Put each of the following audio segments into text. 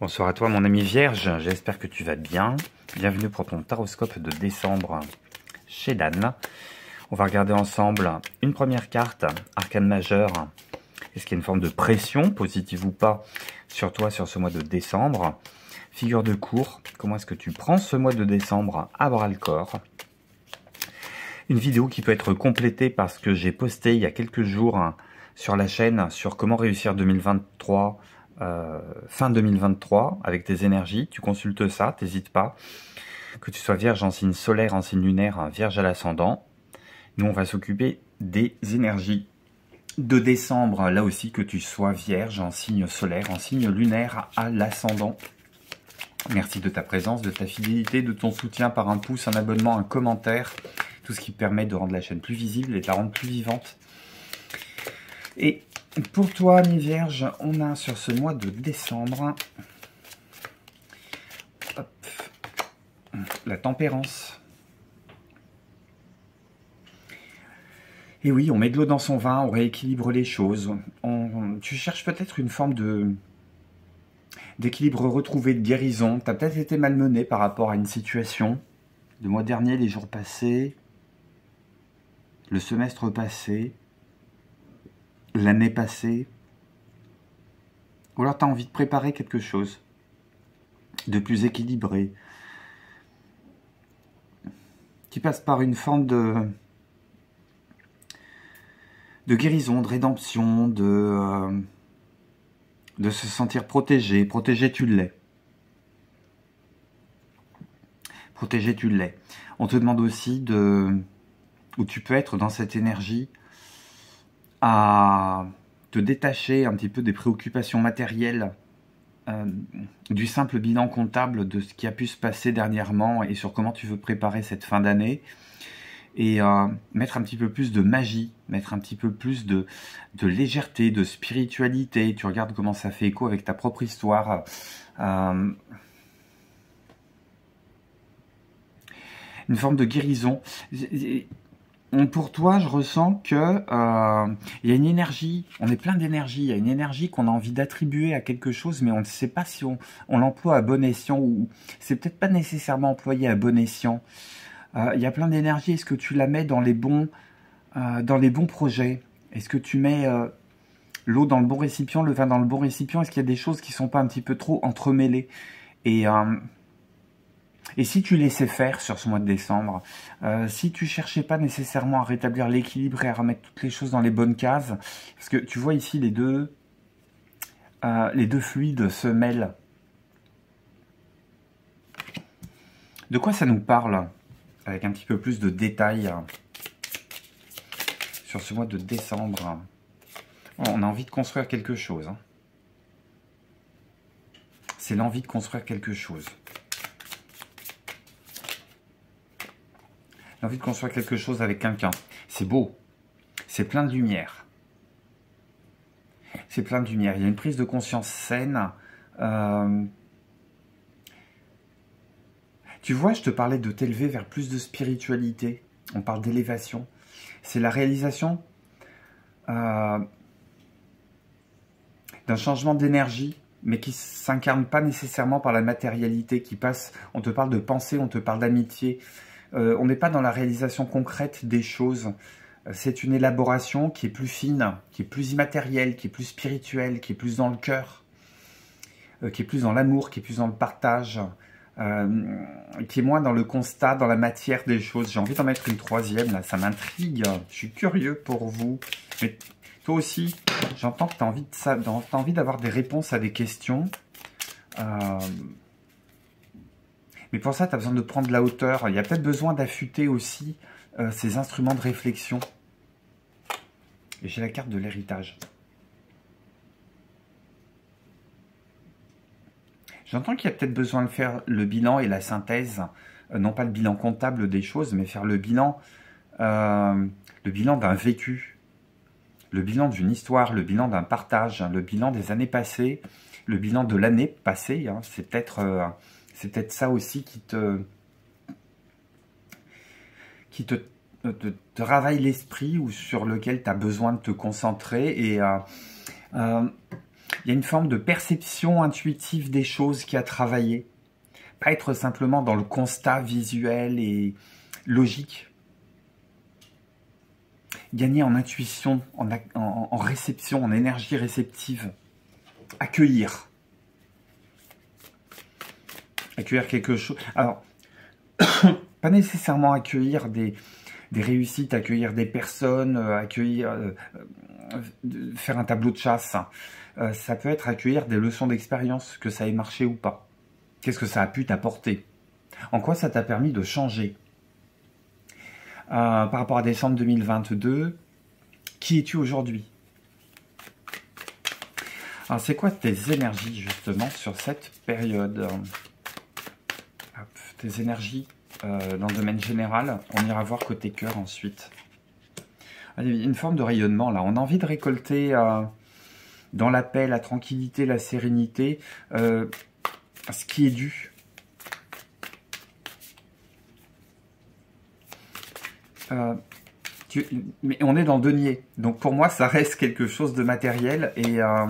Bonsoir à toi mon ami Vierge, j'espère que tu vas bien. Bienvenue pour ton taroscope de décembre chez Dan. On va regarder ensemble une première carte, arcane majeur. Est-ce qu'il y a une forme de pression, positive ou pas, sur toi sur ce mois de décembre? Figure de cours, comment est-ce que tu prends ce mois de décembre à bras le corps? Une vidéo qui peut être complétée parce que j'ai posté il y a quelques jours sur la chaîne sur comment réussir 2023, fin 2023 avec tes énergies. Tu consultes ça, t'hésites pas. Que tu sois vierge en signe solaire, en signe lunaire, vierge à l'ascendant. Nous, on va s'occuper des énergies de décembre, là aussi, que tu sois vierge en signe solaire, en signe lunaire à l'ascendant. Merci de ta présence, de ta fidélité, de ton soutien par un pouce, un abonnement, un commentaire. Tout ce qui permet de rendre la chaîne plus visible et de la rendre plus vivante. Et pour toi, mi Vierge, on a sur ce mois de décembre hop, la tempérance. Et oui, on met de l'eau dans son vin, on rééquilibre les choses. Tu cherches peut-être une forme d'équilibre retrouvé, de guérison. Tu as peut-être été malmené par rapport à une situation. Le mois dernier, les jours passés, le semestre passé, l'année passée. Ou alors tu as envie de préparer quelque chose de plus équilibré, qui passe par une forme de guérison, de rédemption, de se sentir protégé. Protégé, tu l'es. Protégé, tu l'es. On te demande aussi où tu peux être dans cette énergie à te détacher un petit peu des préoccupations matérielles, du simple bilan comptable de ce qui a pu se passer dernièrement et sur comment tu veux préparer cette fin d'année, et mettre un petit peu plus de magie, mettre un petit peu plus de légèreté, de spiritualité. Tu regardes comment ça fait écho avec ta propre histoire. Une forme de guérison. Pour toi, je ressens que il y a une énergie, on est plein d'énergie, il y a une énergie qu'on a envie d'attribuer à quelque chose, mais on ne sait pas si on l'emploie à bon escient, ou c'est peut-être pas nécessairement employé à bon escient. Il y a plein d'énergie, est-ce que tu la mets dans les bons projets? Est-ce que tu mets l'eau dans le bon récipient, le vin dans le bon récipient? Est-ce qu'il y a des choses qui ne sont pas un petit peu trop entremêlées? Et si tu laissais faire sur ce mois de décembre, si tu cherchais pas nécessairement à rétablir l'équilibre et à remettre toutes les choses dans les bonnes cases, parce que tu vois ici les deux fluides se mêlent. De quoi ça nous parle? Avec un petit peu plus de détails sur ce mois de décembre. On a envie de construire quelque chose. C'est l'envie de construire quelque chose. L'envie de construire quelque chose avec quelqu'un. C'est beau. C'est plein de lumière. C'est plein de lumière. Il y a une prise de conscience saine. Tu vois, je te parlais de t'élever vers plus de spiritualité. On parle d'élévation. C'est la réalisation d'un changement d'énergie, mais qui ne s'incarne pas nécessairement par la matérialité, qui passe. On te parle de pensée, on te parle d'amitié. On n'est pas dans la réalisation concrète des choses. C'est une élaboration qui est plus fine, qui est plus immatérielle, qui est plus spirituelle, qui est plus dans le cœur, qui est plus dans l'amour, qui est plus dans le partage, qui est moins dans le constat, dans la matière des choses. J'ai envie d'en mettre une troisième, là, ça m'intrigue. Je suis curieux pour vous. Mais toi aussi, j'entends que tu as envie de ça, t'as envie d'avoir des réponses à des questions. Mais pour ça, tu as besoin de prendre de la hauteur. Il y a peut-être besoin d'affûter aussi ces instruments de réflexion. Et j'ai la carte de l'héritage. J'entends qu'il y a peut-être besoin de faire le bilan et la synthèse, non pas le bilan comptable des choses, mais faire le bilan d'un vécu, le bilan d'une histoire, le bilan d'un partage, le bilan des années passées, le bilan de l'année passée. Hein. C'est peut-être ça aussi qui te travaille l'esprit, ou sur lequel tu as besoin de te concentrer. Et Il y a une forme de perception intuitive des choses qui a travaillé. Pas être simplement dans le constat visuel et logique. Gagner en intuition, en réception, en énergie réceptive. Accueillir. Accueillir quelque chose. Alors, pas nécessairement accueillir des réussites, accueillir des personnes, faire un tableau de chasse. Ça peut être accueillir des leçons d'expérience, que ça ait marché ou pas. Qu'est-ce que ça a pu t'apporter? En quoi ça t'a permis de changer? Par rapport à décembre 2022, qui es-tu aujourd'hui? Alors, c'est quoi tes énergies, justement, sur cette période? Hop, tes énergies dans le domaine général. On ira voir côté cœur ensuite. Il y a une forme de rayonnement, là. On a envie de récolter dans la paix, la tranquillité, la sérénité, ce qui est dû. Mais on est dans le denier. Donc pour moi, ça reste quelque chose de matériel. Et il y a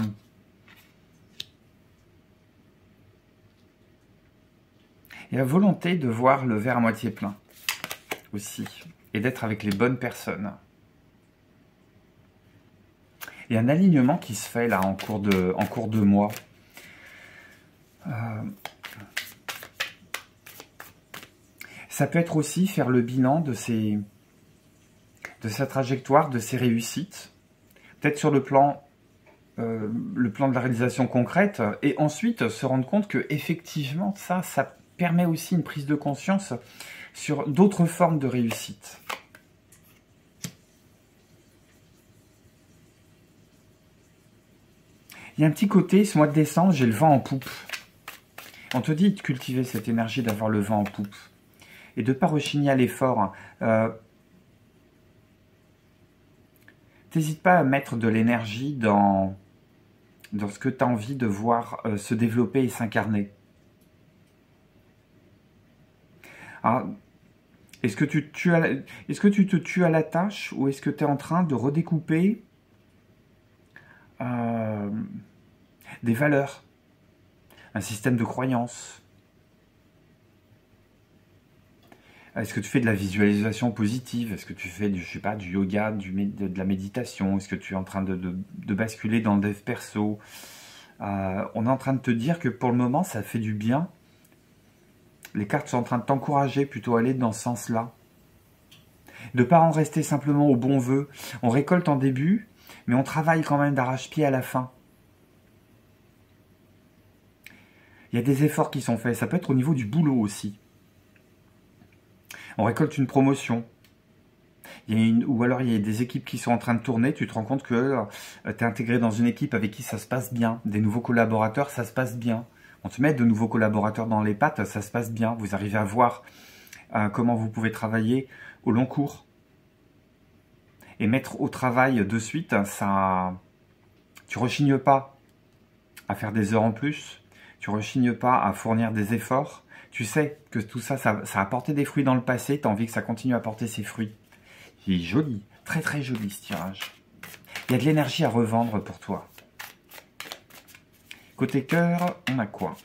la volonté de voir le verre à moitié plein aussi. Et d'être avec les bonnes personnes. Il y a un alignement qui se fait là en cours de mois. Ça peut être aussi faire le bilan de sa trajectoire, de ses réussites. Peut-être sur le plan de la réalisation concrète. Et ensuite se rendre compte que effectivement ça permet aussi une prise de conscience sur d'autres formes de réussite. Il y a un petit côté, ce mois de décembre, j'ai le vent en poupe. On te dit de cultiver cette énergie, d'avoir le vent en poupe. Et de ne pas rechigner à l'effort. N'hésite pas à mettre de l'énergie dans ce que tu as envie de voir se développer et s'incarner. Est-ce que tu te tues à la tâche ou est-ce que tu es en train de redécouper des valeurs, un système de croyances? Est-ce que tu fais de la visualisation positive? Est-ce que tu fais je sais pas, du yoga, de la méditation? Est-ce que tu es en train de basculer dans le dev perso? On est en train de te dire que pour le moment, ça fait du bien. Les cartes sont en train de t'encourager plutôt à aller dans ce sens-là. De ne pas en rester simplement au bon vœu. On récolte en début, mais on travaille quand même d'arrache-pied à la fin. Il y a des efforts qui sont faits. Ça peut être au niveau du boulot aussi. On récolte une promotion. Ou alors il y a des équipes qui sont en train de tourner. Tu te rends compte que tu es intégré dans une équipe avec qui ça se passe bien. Des nouveaux collaborateurs, ça se passe bien. On te met de nouveaux collaborateurs dans les pattes, ça se passe bien. Vous arrivez à voir comment vous pouvez travailler au long cours. Et mettre au travail de suite, tu rechignes pas à faire des heures en plus. Tu rechignes pas à fournir des efforts. Tu sais que tout ça, ça a apporté des fruits dans le passé. Tu as envie que ça continue à porter ses fruits. C'est joli, très très joli ce tirage. Il y a de l'énergie à revendre pour toi. Côté cœur, on a quoi?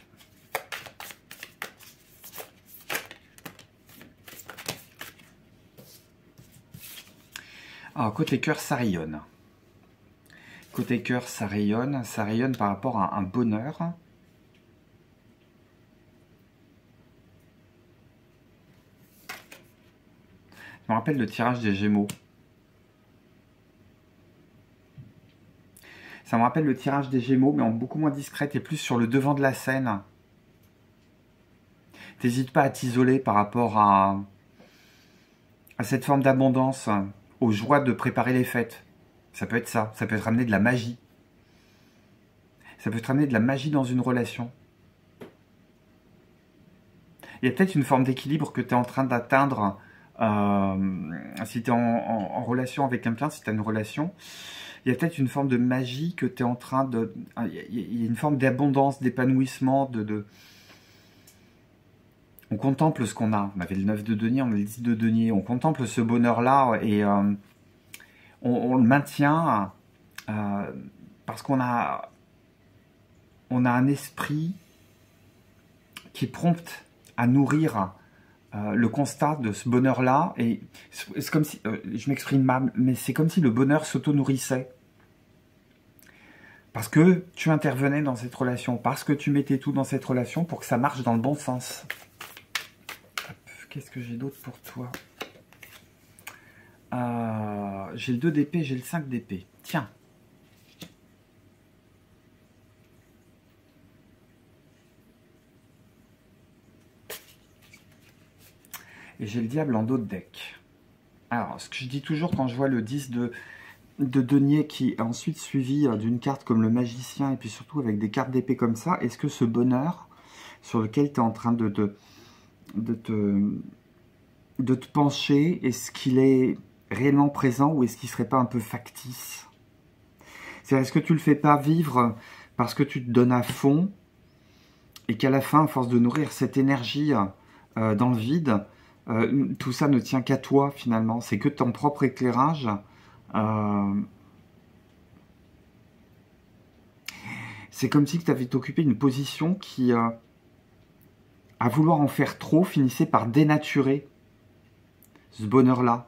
Alors, côté cœur, ça rayonne. Côté cœur, ça rayonne par rapport à un bonheur. Je me rappelle le tirage des Gémeaux. Ça me rappelle le tirage des Gémeaux, mais en beaucoup moins discrète et plus sur le devant de la scène. T'hésites pas à t'isoler par rapport à cette forme d'abondance, aux joies de préparer les fêtes. Ça peut être ça. Ça peut te ramener de la magie. Ça peut te ramener de la magie dans une relation. Il y a peut-être une forme d'équilibre que tu es en train d'atteindre si tu es en relation avec quelqu'un, si tu as une relation. Il y a peut-être une forme de magie que tu es en train de... Il y a une forme d'abondance, d'épanouissement, On contemple ce qu'on a. On avait le 9 de denier, on a le 10 de denier. On contemple ce bonheur-là et on le maintient parce qu'on a on a un esprit qui prompte à nourrir le constat de ce bonheur-là. Et c'est comme si, je m'exprime mal, mais c'est comme si le bonheur s'auto-nourrissait. Parce que tu intervenais dans cette relation, parce que tu mettais tout dans cette relation pour que ça marche dans le bon sens. Qu'est-ce que j'ai d'autre pour toi? J'ai le 2 d'épée, j'ai le 5 d'épée. Tiens. Et j'ai le diable en dos de deck. Alors, ce que je dis toujours quand je vois le 10 de denier qui est ensuite suivi d'une carte comme le magicien, et puis surtout avec des cartes d'épée comme ça, est-ce que ce bonheur sur lequel tu es en train de te pencher, est-ce qu'il est réellement présent ou est-ce qu'il ne serait pas un peu factice? Est-ce que tu ne le fais pas vivre parce que tu te donnes à fond et qu'à la fin, à force de nourrir cette énergie dans le vide, tout ça ne tient qu'à toi finalement, c'est que ton propre éclairage. C'est comme si tu avais occupé une position qui, à vouloir en faire trop, finissait par dénaturer ce bonheur-là.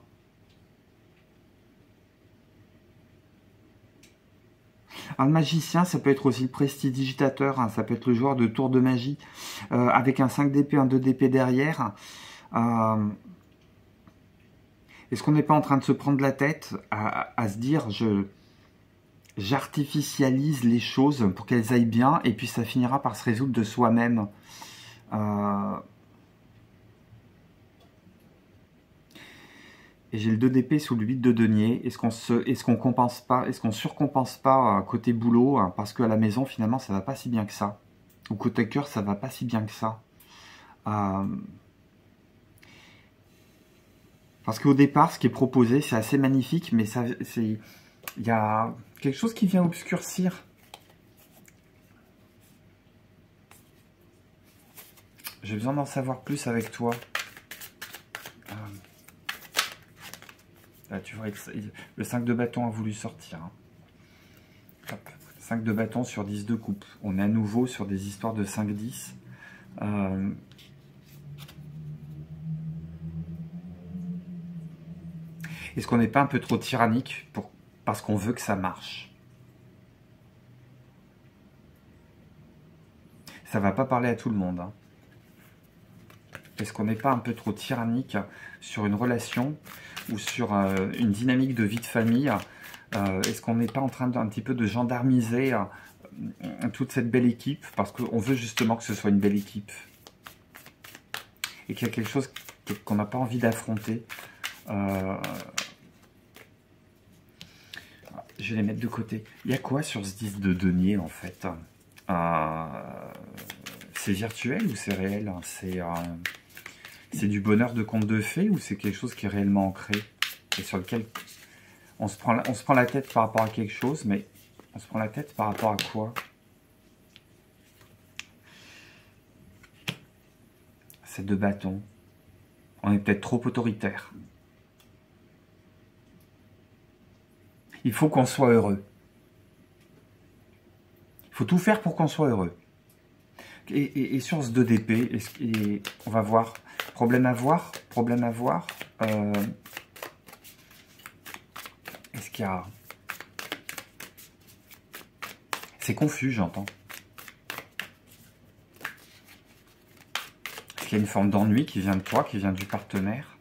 Un magicien, ça peut être aussi le prestidigitateur, hein, ça peut être le joueur de tour de magie, avec un 5 d'épée, un 2 d'épée derrière. Est-ce qu'on n'est pas en train de se prendre la tête à se dire j'artificialise les choses pour qu'elles aillent bien et puis ça finira par se résoudre de soi-même. Et j'ai le 2 d'épée sous le 8 de denier. Est-ce qu'on compense pas, est-ce qu'on surcompense pas côté boulot, hein, parce qu'à la maison finalement ça va pas si bien que ça, ou côté cœur ça va pas si bien que ça. Parce qu'au départ ce qui est proposé c'est assez magnifique, mais il y a quelque chose qui vient obscurcir. J'ai besoin d'en savoir plus avec toi. Là, tu vois, le 5 de bâton a voulu sortir. Hein. Hop, 5 de bâton sur 10 de coupe. On est à nouveau sur des histoires de 5-10. Est-ce qu'on n'est pas un peu trop tyrannique parce qu'on veut que ça marche? Ça ne va pas parler à tout le monde. Hein. Est-ce qu'on n'est pas un peu trop tyrannique sur une relation ou sur une dynamique de vie de famille? Est-ce qu'on n'est pas en train d'un petit peu de gendarmiser toute cette belle équipe parce qu'on veut justement que ce soit une belle équipe et qu'il y a quelque chose qu'on n'a pas envie d'affronter? Je vais les mettre de côté. Il y a quoi sur ce 10 de denier en fait? C'est virtuel ou c'est réel? C'est du bonheur de conte de fées ou c'est quelque chose qui est réellement ancré et sur lequel on se prend la tête par rapport à quelque chose, mais on se prend la tête par rapport à quoi? C'est 2 bâtons. On est peut-être trop autoritaire. Il faut qu'on soit heureux. Il faut tout faire pour qu'on soit heureux. Et sur ce 2 d'épée, on va voir. Problème à voir. Est-ce qu'il y a... C'est confus, j'entends. Est-ce qu'il y a une forme d'ennui qui vient de toi, qui vient du partenaire?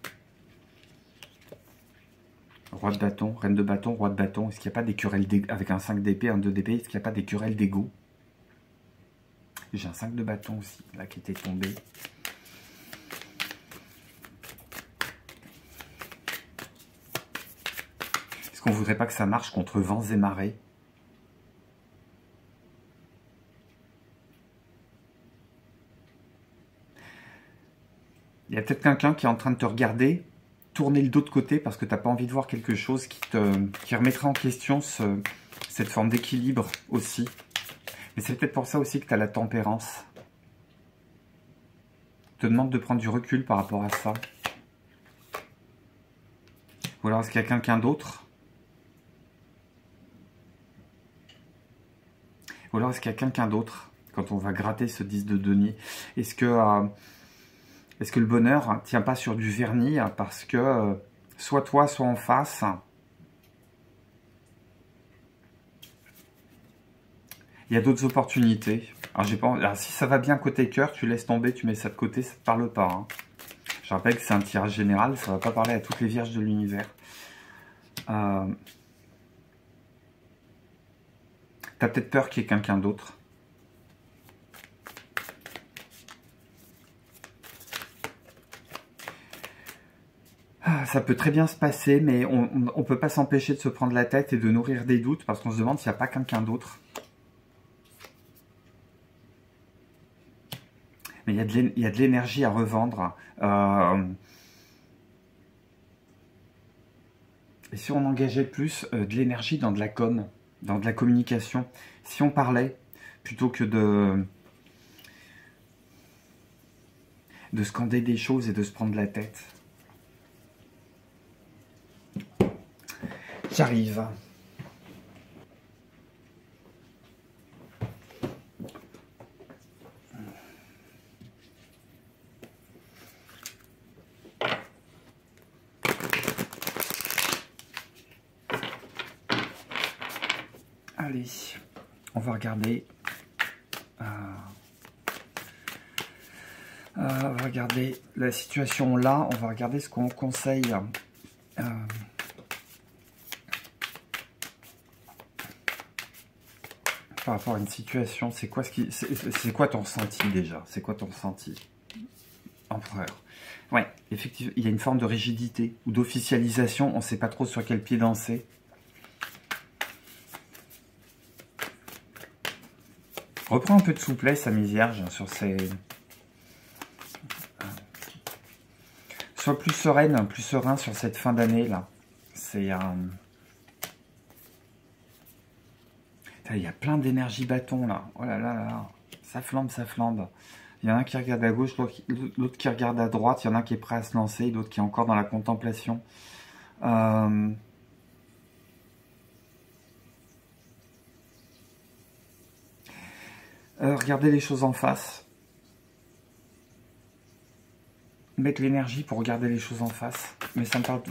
Roi de bâton, reine de bâton, roi de bâton. Est-ce qu'il n'y a pas des querelles avec un 5 d'épée, un 2 d'épée? Est-ce qu'il n'y a pas des querelles d'ego? J'ai un 5 de bâton aussi, là, qui était tombé. Est-ce qu'on ne voudrait pas que ça marche contre vents et marées? Il y a peut-être quelqu'un qui est en train de te regarder, tourner le dos de côté parce que tu n'as pas envie de voir quelque chose qui remettrait en question cette forme d'équilibre aussi. Mais c'est peut-être pour ça aussi que tu as la tempérance. Te demande de prendre du recul par rapport à ça. Ou alors est-ce qu'il y a quelqu'un d'autre? Ou alors est-ce qu'il y a quelqu'un d'autre quand on va gratter ce 10 de denier. Est-ce que le bonheur ne tient pas sur du vernis parce que soit toi, soit en face, il y a d'autres opportunités. Alors, j'ai pas... Alors, si ça va bien côté cœur, tu laisses tomber, tu mets ça de côté, ça ne te parle pas. Hein. Je rappelle que c'est un tirage général, ça ne va pas parler à toutes les vierges de l'univers. T'as peut-être peur qu'il y ait quelqu'un d'autre. Ça peut très bien se passer, mais on ne peut pas s'empêcher de se prendre la tête et de nourrir des doutes parce qu'on se demande s'il n'y a pas quelqu'un d'autre. Mais il y a de l'énergie à revendre. Et si on engageait plus de l'énergie dans de la com, dans de la communication, si on parlait plutôt que de scander des choses et de se prendre la tête. J'arrive. Allez, on va regarder. On va regarder la situation là. On va regarder ce qu'on conseille. Par rapport à une situation, c'est quoi ton ressenti déjà? C'est quoi ton ressenti, empereur? Ouais, effectivement, il y a une forme de rigidité ou d'officialisation. On ne sait pas trop sur quel pied danser. Reprends un peu de souplesse, Amis Vierges, sur ces... Sois plus sereine, plus serein sur cette fin d'année là. C'est il y a plein d'énergie bâton là. Oh là là là là. Ça flambe, ça flambe. Il y en a un qui regarde à gauche, l'autre qui regarde à droite. Il y en a un qui est prêt à se lancer, l'autre qui est encore dans la contemplation. Regardez les choses en face. Mettre l'énergie pour regarder les choses en face. Mais ça me parle...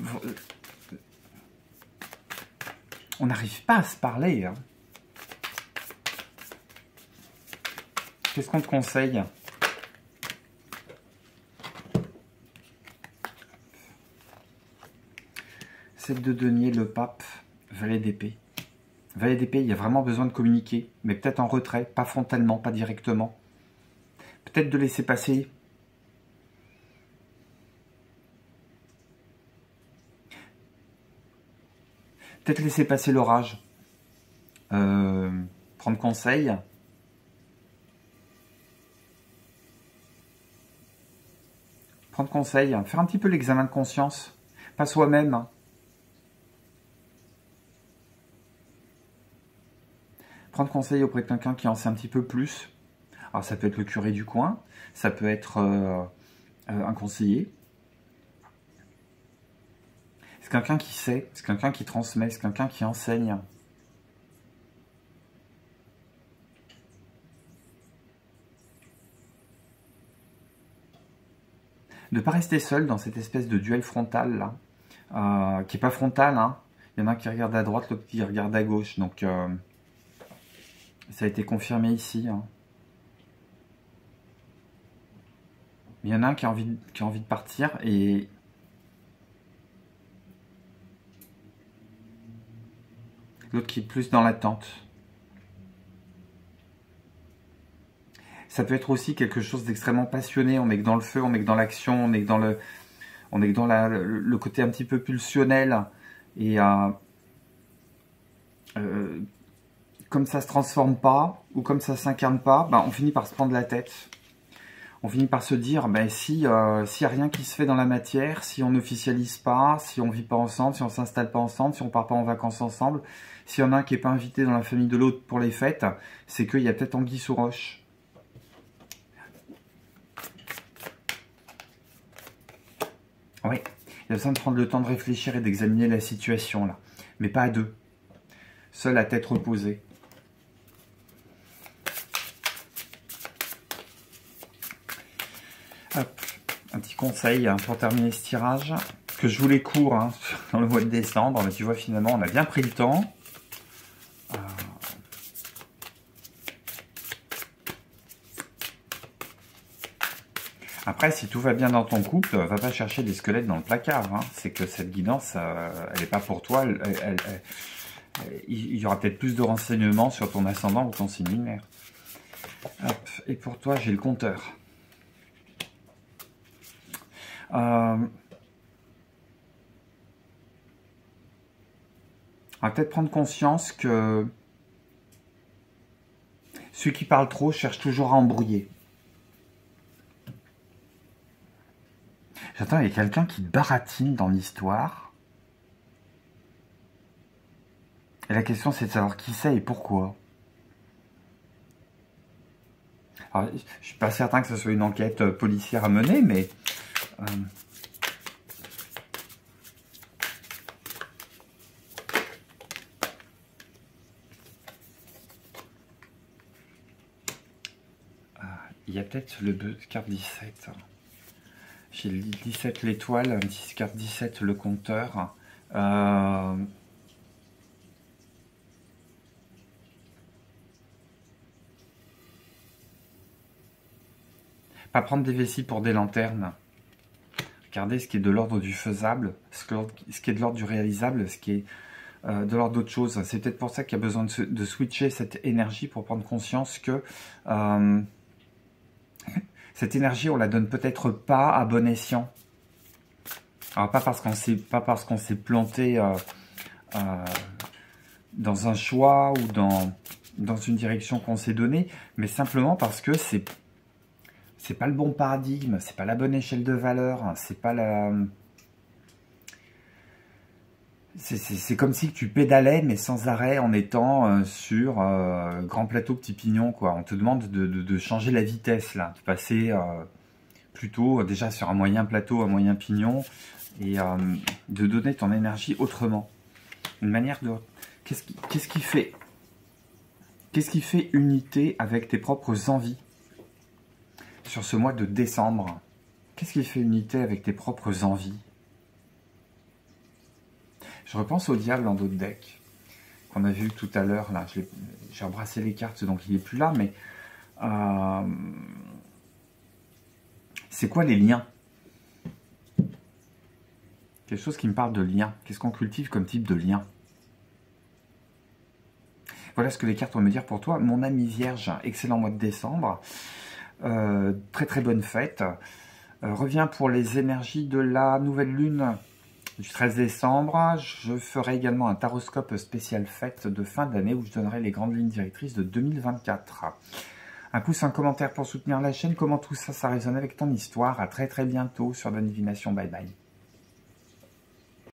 On n'arrive pas à se parler. Hein. Qu'est-ce qu'on te conseille? Sept de denier, le pape, valet d'épée. Valet d'épée, il y a vraiment besoin de communiquer, mais peut-être en retrait, pas frontalement, pas directement. Peut-être de laisser passer. Peut-être laisser passer l'orage. Prendre conseil. Prendre conseil. Faire un petit peu l'examen de conscience. Pas soi-même. Prendre conseil auprès de quelqu'un qui en sait un petit peu plus. Alors ça peut être le curé du coin. Ça peut être un conseiller. C'est quelqu'un qui sait, c'est quelqu'un qui transmet, c'est quelqu'un qui enseigne. De ne pas rester seul dans cette espèce de duel frontal là, qui n'est pas frontal. Hein. Il y en a un qui regarde à droite, l'autre qui regarde à gauche. Donc ça a été confirmé ici. Hein. Il y en a un qui a envie de partir et... L'autre qui est plus dans l'attente. Ça peut être aussi quelque chose d'extrêmement passionné. On est que dans le feu, on est que dans l'action, on est que dans le côté un petit peu pulsionnel. Et comme ça se transforme pas, ou comme ça s'incarne pas, ben, on finit par se prendre la tête. On finit par se dire, ben, s'il n'y a rien qui se fait dans la matière, si on n'officialise pas, si on ne vit pas ensemble, si on ne s'installe pas ensemble, si on ne part pas en vacances ensemble, s'il y en a un qui n'est pas invité dans la famille de l'autre pour les fêtes, c'est qu'il y a peut-être anguille sous roche. Oui, il y a besoin de prendre le temps de réfléchir et d'examiner la situation là, mais pas à deux, seul à tête reposée. Hop, un petit conseil hein, pour terminer ce tirage, que je voulais court hein, dans le mois de décembre, mais tu vois finalement on a bien pris le temps. Après, si tout va bien dans ton couple, va pas chercher des squelettes dans le placard. Hein. C'est que cette guidance, elle n'est pas pour toi. Il y aura peut-être plus de renseignements sur ton ascendant ou ton signe lunaire. Hop, et pour toi, j'ai le compteur. On va peut-être prendre conscience que ceux qui parlent trop cherchent toujours à embrouiller. J'attends, il y a quelqu'un qui baratine dans l'histoire. Et la question, c'est de savoir qui c'est et pourquoi. Alors, je ne suis pas certain que ce soit une enquête policière à mener, mais... il y a peut-être le carte 17. J'ai le 17 l'étoile, carte 17 le compteur. Pas prendre des vessies pour des lanternes. Regardez ce qui est de l'ordre du faisable, ce qui est de l'ordre du réalisable, ce qui est de l'ordre d'autre chose. C'est peut-être pour ça qu'il y a besoin de switcher cette énergie pour prendre conscience que cette énergie, on la donne peut-être pas à bon escient. Alors pas parce qu'on s'est planté dans un choix ou dans une direction qu'on s'est donnée, mais simplement parce que c'est pas le bon paradigme, c'est pas la bonne échelle de valeur, c'est pas la... C'est comme si tu pédalais, mais sans arrêt, en étant sur grand plateau, petit pignon, quoi. On te demande de changer la vitesse, là, de passer plutôt déjà sur un moyen plateau, un moyen pignon, et de donner ton énergie autrement. Une manière de... Qu'est-ce qui fait unité avec tes propres envies sur ce mois de décembre? Qu'est-ce qui fait unité avec tes propres envies? Je repense au diable dans d'autres decks qu'on a vu tout à l'heure. Là, j'ai embrassé les cartes, donc il n'est plus là. Mais c'est quoi les liens? Quelque chose qui me parle de liens. Qu'est-ce qu'on cultive comme type de lien? Voilà ce que les cartes vont me dire pour toi. Mon ami Vierge, excellent mois de décembre. Très très bonne fête. Reviens pour les énergies de la nouvelle lune du 13 décembre. Je ferai également un taroscope spécial fête de fin d'année où je donnerai les grandes lignes directrices de 2024. Un pouce, un commentaire pour soutenir la chaîne. Comment tout ça, ça résonne avec ton histoire. À très très bientôt sur Bonne Divination. Bye bye.